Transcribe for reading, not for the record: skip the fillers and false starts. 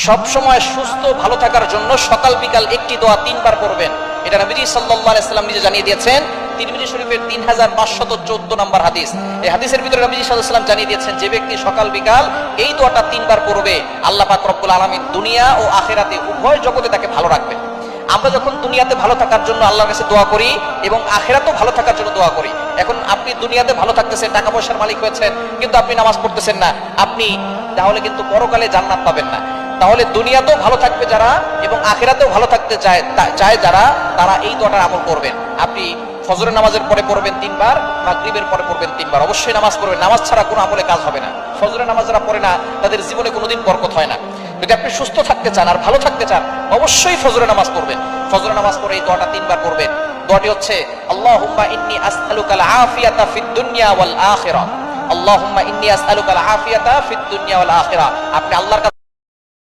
সব সময় সুস্থ ভালো থাকার জন্য সকাল বিকাল একটি দোয়া 3 বার পড়বেন। এটা নবীজি সাল্লাল্লাহু আলাইহি সাল্লাম নিজে জানিয়ে দিয়েছেন। তিরমিজি শরীফের 3514 নম্বর হাদিস। এই হাদিসের ভিতরে নবীজি সাল্লাল্লাহু আলাইহি সাল্লাম জানিয়ে দিয়েছেন, যে ব্যক্তি সকাল বিকাল এই দোয়াটা 3 বার পড়বে, আল্লাহ পাক রব্বুল আলামিন দুনিয়া ও আখিরাতে উভয় জগতে তাকে ভালো রাখবেন। আমরা যখন দুনিয়াতে ভালো থাকার জন্য আল্লাহর কাছে দোয়া করি এবং আখিরাতেও ভালো থাকার জন্য দোয়া করি। এখন আপনি দুনিয়াতে ভালো থাকতেছেন, টাকা পয়সার মালিক হয়েছেন, কিন্তু আপনি নামাজ পড়তেছেন না, আপনি তাহলে কিন্তু পরকালে জান্নাত পাবেন না। তাহলে দুনিয়াতেও ভালো থাকবে যারা এবং আখিরাতেও ভালো থাকতে চায় যারা, তারা এই দোয়াটার আমল করবেন। আপনি ফজরের নামাজের পরে পড়বেন 3 বার, মাগরিবের পরে পড়বেন 3 বার। অবশ্যই নামাজ পড়বেন, নামাজ ছাড়া কোনো আমলে কাজ হবে না। ফজরের নামাজ যারা পড়ে না তাদের জীবনে কোনোদিন বরকত হয় না। যদি আপনি সুস্থ থাকতে চান আর ভালো থাকতে চান, অবশ্যই ফজরের নামাজ পড়বেন। ফজরের নামাজ পড়ে এই দোয়াটা 3 বার পড়বেন। দোয়াটি হচ্ছে আল্লাহুম্মা ইন্নী আসআলুকাল আফিয়াতা ফিদ দুনিয়া ওয়াল আখিরাহ। আল্লাহুম্মা ইন্নী আসআলুকাল আফিয়াতা ফিদ দুনিয়া ওয়াল আখিরাহ। আপনি আল্লাহর